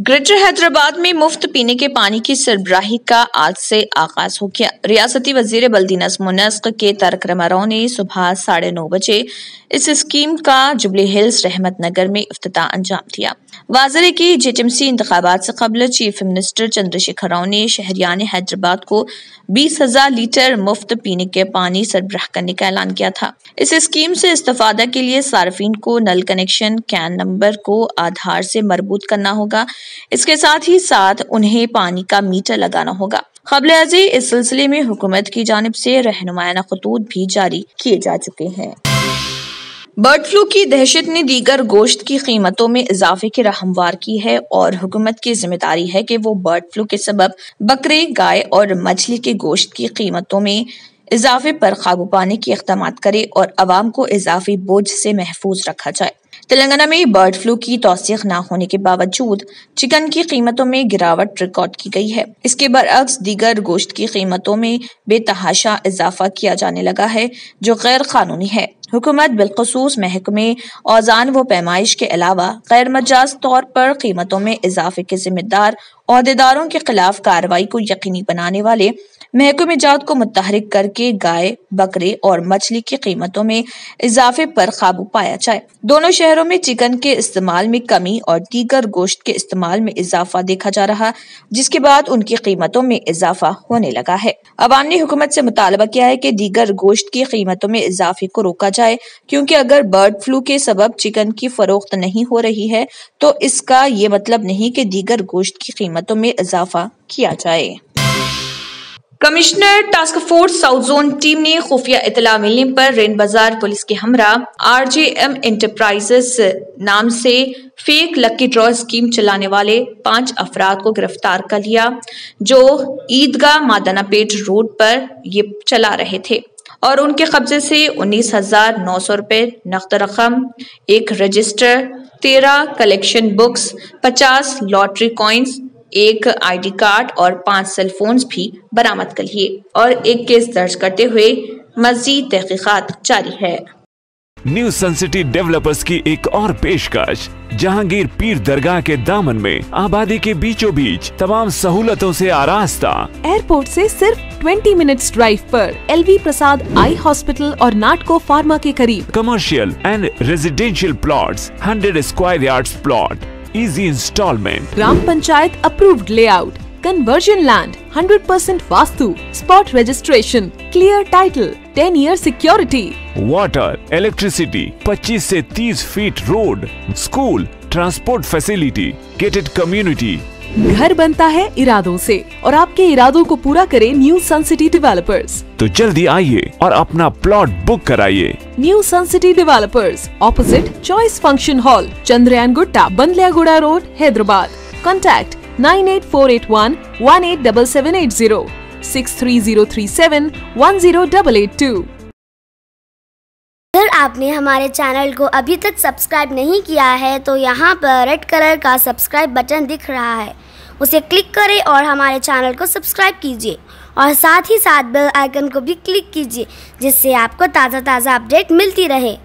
Greater Hyderabad में मुफ्त पीने के पानी की सरबराही का आज से आगाज हो गया। रियासती वजीर बल्दी नज़्म व नस्क के तारक रमाराव ने सुबह 9:30 बजे इस स्कीम का जुबली हिल्स रहमत नगर में इफ्तिताह अंजाम दिया। वाज़ेह की जेएचएमसी इंतखाबात से कबल चीफ मिनिस्टर चंद्रशेखर राव ने शहरियान हैदराबाद को 20,000 लीटर मुफ्त पीने के पानी सरबराह करने का ऐलान किया था। इस स्कीम से इस्तेफादा के लिए सार्फिन को नल कनेक्शन कैन नंबर को आधार से मरबूत करना होगा। इसके साथ ही उन्हें पानी का मीटर लगाना होगा। क़ब्ल-ए-अर्ज़ी इस सिलसिले में हुकूमत की जानिब से रहनुमायाना खतूत भी जारी किए जा चुके हैं। बर्ड फ्लू की दहशत ने दीगर गोश्त की कीमतों में इजाफे की राह हमवार की है और हुकूमत की जिम्मेदारी है कि वो बर्ड फ्लू के सबब बकरे, गाय और मछली के गोश्त की कीमतों में इजाफे पर काबू पाने के इक़दाम करे और अवाम को इजाफी बोझ से महफूज रखा जाए। तेलंगाना में बर्ड फ्लू की तौसीक न होने के बावजूद चिकन की कीमतों में गिरावट रिकॉर्ड की गई है। इसके बरअक्स दीगर गोश्त की कीमतों में बेतहाशा इजाफा किया जाने लगा है जो गैर कानूनी है। हुकूमत बिलखुसूस महकमे औज़ान व पैमाइश के अलावा गैर मजाज तौर पर कीमतों में इजाफे के जिम्मेदार ओहदेदारों के खिलाफ कार्रवाई को यकीनी बनाने वाले महकमे जात को मुतहरिक करके गाय, बकरे और मछली की कीमतों में इजाफे पर काबू पाया जाए। दोनों शहरों में चिकन के इस्तेमाल में कमी और दीगर गोश्त के इस्तेमाल में इजाफा देखा जा रहा, जिसके बाद उनकी कीमतों में इजाफा होने लगा है। अवाम ने हुकूमत से मुतालबा किया है कि दीगर गोश्त की कीमतों में इजाफे को रोका जाए, क्योंकि अगर बर्ड फ्लू के सबब चिकन की फरोख्त नहीं हो रही है तो इसका ये मतलब नहीं कि दीगर गोश्त की कीमतों में इजाफा किया जाए। Commissioner task force south zone team ने खुफिया इतला मिलने पर रेन बाजार पुलिस के हमरा RJM एंटरप्राइजेस नाम से फेक लकी ड्रॉ स्कीम चलाने वाले 5 अफराद को गिरफ्तार कर लिया, जो ईदगाह मादानापेट रोड पर ये चला रहे थे और उनके कब्जे से 19,900 रुपए नकद रकम, 1 register, 13 collection books, 50 lottery coins, 1 ID card और 5 सेल फोन्स भी बरामद कर लिए और एक केस दर्ज करते हुए मजीद तहकीकात जारी है। न्यू सन सिटी डेवलपर्स की एक और पेशकश, जहांगीर पीर दरगाह के दामन में आबादी के बीचों बीच तमाम सहूलतों से आरास्ता, एयरपोर्ट से सिर्फ 20 मिनट्स ड्राइव पर LV प्रसाद आई हॉस्पिटल और नाटको फार्मा के करीब। Commercial and residential plots, 100 square yards plot, easy instalment, gram panchayat approved layout, conversion land, 100% vastu, spot registration, clear title, 10 year security, water, electricity, 25 से 30 feet road, school, transport facility, gated community. घर बनता है इरादों से और आपके इरादों को पूरा करे न्यू सन सिटी डेवलपर्स। तो जल्दी आइए और अपना प्लॉट बुक कराइए। New sun city developers, opposite choice function hall, Chandrayangutta, Bandlaguda road, Hyderabad. Contact 98481 187780, 63037 10882। अगर आपने हमारे चैनल को अभी तक सब्सक्राइब नहीं किया है तो यहाँ पर रेड कलर का सब्सक्राइब बटन दिख रहा है, उसे क्लिक करें और हमारे चैनल को सब्सक्राइब कीजिए और साथ ही साथ बेल आइकन को भी क्लिक कीजिए, जिससे आपको ताज़ा अपडेट मिलती रहे।